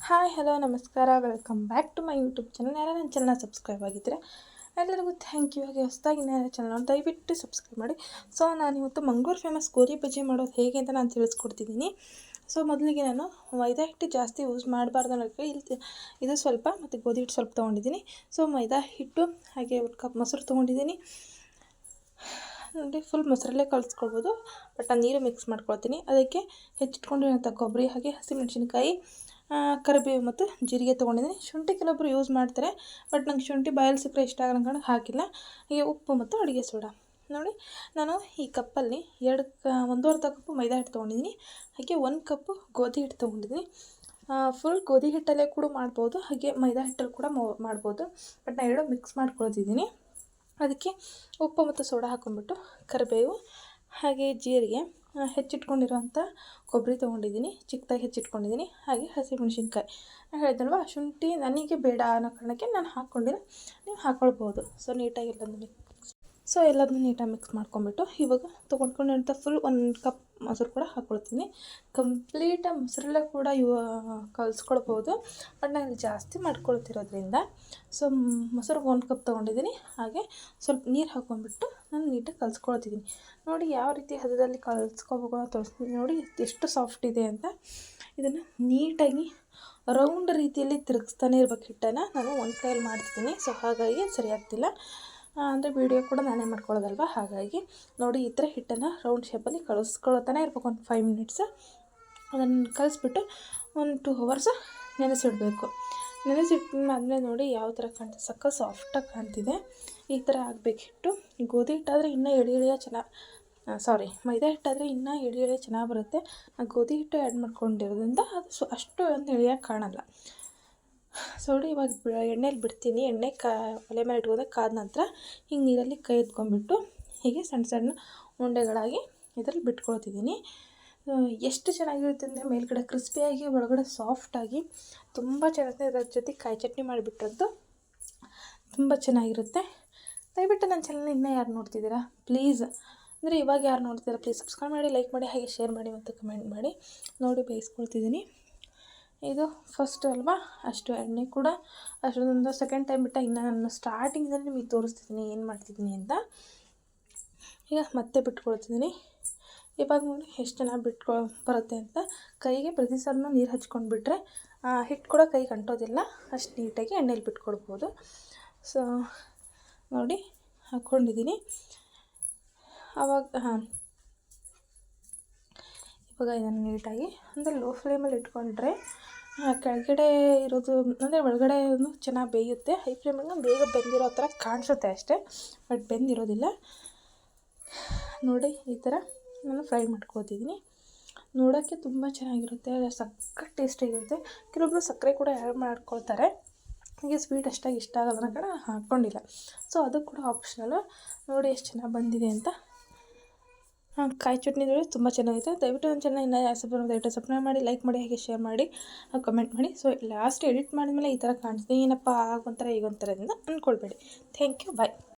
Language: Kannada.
ಹಾಯ್ ಹಲೋ ನಮಸ್ಕಾರ, welcome back to my YouTube channel. ಯಾರು ನನ್ನ ಚಾನಲ್ನ ಸಬ್ಸ್ಕ್ರೈಬ್ ಆಗಿದ್ದರೆ ಎಲ್ಲರಿಗೂ ಥ್ಯಾಂಕ್ ಯು. ಹಾಗೆ ಹೊಸದಾಗಿ ನನ್ನ ಚಾನಲ್ ದಯವಿಟ್ಟು ಸಬ್ಸ್ಕ್ರೈಬ್ ಮಾಡಿ. ಸೊ ನಾನಿವತ್ತು ಮಂಗಳೂರು ಫೇಮಸ್ ಗೋಧಿ ಬಜ್ಜಿ ಮಾಡೋದು ಹೇಗೆ ಅಂತ ನಾನು ತಿಳಿಸ್ಕೊಡ್ತಿದ್ದೀನಿ. ಸೊ ಮೊದಲಿಗೆ ನಾನು ಮೈದಾ ಹಿಟ್ಟು ಜಾಸ್ತಿ ಯೂಸ್ ಮಾಡಬಾರ್ದು ಅನ್ನೋಕ್ಕೆ ಇದು ಸ್ವಲ್ಪ ಮತ್ತು ಗೋಧಿ ಹಿಟ್ಟು ಸ್ವಲ್ಪ ತೊಗೊಂಡಿದ್ದೀನಿ. ಸೊ ಮೈದಾ ಹಿಟ್ಟು ಹಾಗೆ ಒಂದು ಕಪ್ ಮೊಸರು ತೊಗೊಂಡಿದ್ದೀನಿ. ನೋಡಿ, ಫುಲ್ ಮೊಸರಲ್ಲೇ ಕಲಿಸ್ಕೊಳ್ಬೋದು, ಬಟ್ ನಾನು ನೀರು ಮಿಕ್ಸ್ ಮಾಡ್ಕೊಳ್ತೀನಿ. ಅದಕ್ಕೆ ಹೆಚ್ಚಿಟ್ಕೊಂಡಿರೋಂಥ ಕೊಬ್ಬರಿ ಹಾಗೆ ಹಸಿಮೆಣಸಿನ್ಕಾಯಿ, ಕರಿಬೇವು ಮತ್ತು ಜೀರಿಗೆ ತೊಗೊಂಡಿದ್ದೀನಿ. ಶುಂಠಿ ಕೆಲವೊಬ್ಬರು ಯೂಸ್ ಮಾಡ್ತಾರೆ, ಬಟ್ ನಂಗೆ ಶುಂಠಿ ಬಾಯಲ್ಲಿ ಸಿಕ್ಕರೆ ಇಷ್ಟ ಆಗೋ ಕಾರಣ ಹಾಕಿಲ್ಲ. ಹೀಗೆ ಉಪ್ಪು ಮತ್ತು ಅಡುಗೆ ಸೋಡಾ. ನೋಡಿ, ನಾನು ಈ ಕಪ್ಪಲ್ಲಿ 1.5 ಕಪ್ಪು ಮೈದಾ ಹಿಟ್ಟು ತೊಗೊಂಡಿದ್ದೀನಿ. ಹಾಗೆ 1 ಕಪ್ಪು ಗೋಧಿ ಹಿಟ್ಟು ತೊಗೊಂಡಿದ್ದೀನಿ. ಫುಲ್ ಗೋಧಿ ಹಿಟ್ಟಲ್ಲೇ ಕೂಡ ಮಾಡ್ಬೋದು, ಹಾಗೆ ಮೈದಾ ಹಿಟ್ಟಲ್ಲಿ ಕೂಡ ಮಾಡ್ಬೋದು, ಬಟ್ ನಾನು ಎರಡು ಮಿಕ್ಸ್ ಮಾಡ್ಕೊಳ್ತಿದ್ದೀನಿ. ಅದಕ್ಕೆ ಉಪ್ಪು ಮತ್ತು ಸೋಡಾ ಹಾಕ್ಕೊಂಡ್ಬಿಟ್ಟು ಕರಿಬೇವು ಹಾಗೆ ಜೀರಿಗೆ, ಹೆಚ್ಚಿಟ್ಕೊಂಡಿರೋಂಥ ಕೊಬ್ಬರಿ ತೊಗೊಂಡಿದ್ದೀನಿ, ಚಿಕ್ಕದಾಗಿ ಹೆಚ್ಚಿಟ್ಕೊಂಡಿದ್ದೀನಿ. ಹಾಗೆ ಹಸಿಮೆಣಸಿನ್ಕಾಯಿ ನಾನು ಹೇಳಿದ್ನಲ್ವ, ಶುಂಠಿ ನನಗೆ ಬೇಡ ಅನ್ನೋ ಕಾರಣಕ್ಕೆ ನಾನು ಹಾಕ್ಕೊಂಡಿಲ್ಲ, ನೀವು ಹಾಕ್ಕೊಳ್ಬೋದು. ಸೊ ನೀಟಾಗಿ ಎಲ್ಲದನ್ನು ನೀಟಾಗಿ ಮಿಕ್ಸ್ ಮಾಡ್ಕೊಂಬಿಟ್ಟು ಇವಾಗ ತೊಗೊಂಡ್ಕೊಂಡಿರೋಂಥ ಫುಲ್ 1 ಕಪ್ ಮೊಸರು ಕೂಡ ಹಾಕ್ಕೊಳ್ತೀನಿ. ಕಂಪ್ಲೀಟಾಗಿ ಮೊಸರಲ್ಲೇ ಕೂಡ ಕಲಿಸ್ಕೊಳ್ಬೋದು, ಬಟ್ ನಾನು ಜಾಸ್ತಿ ಮಾಡ್ಕೊಳ್ತಿರೋದ್ರಿಂದ ಸೊ ಮೊಸರು 1 ಕಪ್ ತೊಗೊಂಡಿದ್ದೀನಿ. ಹಾಗೆ ಸ್ವಲ್ಪ ನೀರು ಹಾಕ್ಕೊಂಡ್ಬಿಟ್ಟು ನಾನು ನೀಟಾಗಿ ಕಲಿಸ್ಕೊಳ್ತಿದ್ದೀನಿ. ನೋಡಿ ಯಾವ ರೀತಿ ಹದದಲ್ಲಿ ಕಲಿಸ್ಕೋಬೇಕು ಅಂತ ತೋರಿಸ್ತೀನಿ. ನೋಡಿ ಎಷ್ಟು ಸಾಫ್ಟ್ ಇದೆ ಅಂತ. ಇದನ್ನು ನೀಟಾಗಿ ರೌಂಡ್ ರೀತಿಯಲ್ಲಿ ತಿರುಗಿಸ್ತಾನೆ ಇರ್ಬೇಕು. ಹಿಟ್ಟನ್ನು ನಾನು ಒಂದು ಕೈಯಲ್ಲಿ ಮಾಡ್ತಿದ್ದೀನಿ, ಸೊ ಹಾಗಾಗಿ ಸರಿ ಆಗ್ತಿಲ್ಲ. ಅಂದರೆ ವೀಡಿಯೋ ಕೂಡ ನಾನೇ ಮಾಡ್ಕೊಳ್ಳೋದಲ್ವ, ಹಾಗಾಗಿ ನೋಡಿ ಈ ಥರ ಹಿಟ್ಟನ್ನು ರೌಂಡ್ ಶೇಪಲ್ಲಿ ಕಲಿಸ್ಕೊಳ್ತಾನೆ ಇರ್ಬೇಕು. ಒಂದು 5 ಮಿನಿಟ್ಸ್ ಅದನ್ನು ಕಲಿಸ್ಬಿಟ್ಟು 1-2 ಅವರ್ಸ್ ನೆನೆಸಿಡಬೇಕು. ನೆನೆಸಿಟ್ಟಾದ್ಮೇಲೆ ನೋಡಿ ಯಾವ ಥರ ಕಾಣ್ತಿದೆ, ಸಕ್ಕ ಸಾಫ್ಟಾಗಿ ಕಾಣ್ತಿದೆ. ಈ ಥರ ಆಗಬೇಕು ಹಿಟ್ಟು. ಗೋಧಿ ಹಿಟ್ಟಾದರೆ ಇನ್ನೂ ಎಳೆ ಮೈದಾ ಹಿಟ್ಟಾದರೆ ಇನ್ನೂ ಎಳೆ ಚೆನ್ನಾಗಿ ಬರುತ್ತೆ. ಗೋಧಿ ಹಿಟ್ಟು ಆ್ಯಡ್ ಮಾಡ್ಕೊಂಡಿರೋದ್ರಿಂದ ಅದು ಅಷ್ಟು ಒಂದು ಎಳೆಯಾಗಿ ಕಾಣಲ್ಲ. ಸೊ ನೋಡಿ, ಇವಾಗ ಎಣ್ಣೆಲಿ ಬಿಡ್ತೀನಿ. ಎಣ್ಣೆ ಒಲೆ ಮೇಲೆ ಇಟ್ಕೊಂಡೆ ಕಾದ ನಂತರ ಹಿಂಗೆ ನೀರಲ್ಲಿ ಕೈ ಎತ್ಕೊಂಡ್ಬಿಟ್ಟು ಹೀಗೆ ಸಣ್ಣ ಸಣ್ಣ ಉಂಡೆಗಳಾಗಿ ಇದರಲ್ಲಿ ಬಿಟ್ಕೊಳ್ತಿದ್ದೀನಿ. ಎಷ್ಟು ಚೆನ್ನಾಗಿರುತ್ತೆ ಅಂದರೆ ಮೇಲ್ಗಡೆ ಕ್ರಿಸ್ಪಿಯಾಗಿ ಒಳಗಡೆ ಸಾಫ್ಟಾಗಿ ತುಂಬ ಚೆನ್ನಾಗಿರುತ್ತೆ. ಇದರ ಜೊತೆ ಕಾಯಿ ಚಟ್ನಿ ಮಾಡಿಬಿಟ್ರಂತೂ ತುಂಬ ಚೆನ್ನಾಗಿರುತ್ತೆ. ದಯವಿಟ್ಟು ನನ್ನ ಚಾನಲ್ನ ಇನ್ನೂ ಯಾರು ನೋಡ್ತಿದ್ದೀರಾ ಪ್ಲೀಸ್, ಅಂದರೆ ಇವಾಗ ಯಾರು ನೋಡ್ತಿದ್ದೀರಾ ಪ್ಲೀಸ್ ಸಬ್ಸ್ಕ್ರೈಬ್ ಮಾಡಿ, ಲೈಕ್ ಮಾಡಿ, ಹಾಗೆ ಶೇರ್ ಮಾಡಿ ಮತ್ತು ಕಮೆಂಟ್ ಮಾಡಿ. ನೋಡಿ ಬೇಯಿಸ್ಕೊಳ್ತಿದ್ದೀನಿ. ಇದು ಫಸ್ಟ್ ಅಲ್ವಾ, ಅಷ್ಟು ಎಣ್ಣೆ ಕೂಡ ಅಷ್ಟೊಂದು ಸೆಕೆಂಡ್ ಟೈಮ್ ಬಿಟ್ಟ. ಇನ್ನು ನಾನು ಸ್ಟಾರ್ಟಿಂಗ್ನಲ್ಲಿ ನಿಮಗೆ ತೋರಿಸ್ತಿದ್ದೀನಿ ಏನು ಮಾಡ್ತಿದ್ದೀನಿ ಅಂತ. ಈಗ ಮತ್ತೆ ಬಿಟ್ಕೊಳ್ತಿದ್ದೀನಿ. ಇವಾಗ ನೋಡಿ ಎಷ್ಟು ಚೆನ್ನಾಗಿ ಬರುತ್ತೆ ಅಂತ. ಕೈಗೆ ಪ್ರತಿ ಸಲ ನೀರು ಹಚ್ಕೊಂಡು ಬಿಟ್ಟರೆ ಹಿಟ್ಟು ಕೂಡ ಕೈಗೆ ಅಂಟೋದಿಲ್ಲ, ಅಷ್ಟು ನೀಟಾಗಿ ಎಣ್ಣೆಲಿ ಬಿಟ್ಕೊಳ್ಬೋದು. ಸೊ ನೋಡಿ ಹಾಕ್ಕೊಂಡಿದ್ದೀನಿ. ಇವಾಗ ಇದನ್ನು ನೀಟಾಗಿ ಅಂದರೆ ಲೋ ಫ್ಲೇಮಲ್ಲಿ ಇಟ್ಕೊಂಡ್ರೆ ಕೆಳಗಡೆ ಇರೋದು ಅಂದರೆ ಒಳಗಡೆ ಚೆನ್ನಾಗಿ ಬೇಯುತ್ತೆ. ಹೈ ಫ್ಲೇಮಲ್ಲಿ ಬೇಗ ಬೆಂದಿರೋ ಥರ ಕಾಣಿಸುತ್ತೆ ಅಷ್ಟೇ, ಬಟ್ ಬೆಂದಿರೋದಿಲ್ಲ. ನೋಡಿ ಈ ಥರ ನಾನು ಫ್ರೈ ಮಾಡ್ಕೊತಿದ್ದೀನಿ. ನೋಡೋಕ್ಕೆ ತುಂಬ ಚೆನ್ನಾಗಿರುತ್ತೆ, ಸಖತ್ ಟೇಸ್ಟಿಯಾಗಿರುತ್ತೆ. ಕೆಲವೊಬ್ಬರು ಸಕ್ಕರೆ ಕೂಡ ಆ್ಯಡ್ ಮಾಡ್ಕೊಳ್ತಾರೆ. ನನಗೆ ಸ್ವೀಟ್ ಅಷ್ಟಾಗಿ ಇಷ್ಟ ಆಗಲ್ಲ ಅನ್ನೋ ಕಡೆ ಹಾಕ್ಕೊಂಡಿಲ್ಲ. ಸೊ ಅದು ಕೂಡ ಆಪ್ಷನಲ್ಲು. ನೋಡಿ ಎಷ್ಟು ಚೆನ್ನಾಗಿ ಬಂದಿದೆ ಅಂತ. ಕಾಯಿ ಚಟ್ನಿ ತುಂಬ ಚೆನ್ನಾಗಿದೆ. ದಯವಿಟ್ಟು ನನ್ನ ಚಾನಲ್ ಇನ್ನೂ ದಯವಿಟ್ಟು ಸಬ್ಸ್ಕ್ರೈಬ್ ಮಾಡಿ, ಲೈಕ್ ಮಾಡಿ, ಹಾಗೆ ಶೇರ್ ಮಾಡಿ, ಕಮೆಂಟ್ ಮಾಡಿ. ಸೊ ಲಾಸ್ಟ್ ಎಡಿಟ್ ಮಾಡಿದ್ಮೇಲೆ ಈ ಥರ ಕಾಣಿಸ್ತೀನಿ, ಏನಪ್ಪ ಆಗೊಂಥರ ಈಗೊಂಥರದಿಂದ ಅಂದ್ಕೊಳ್ಬೇಡಿ. Thank you, bye.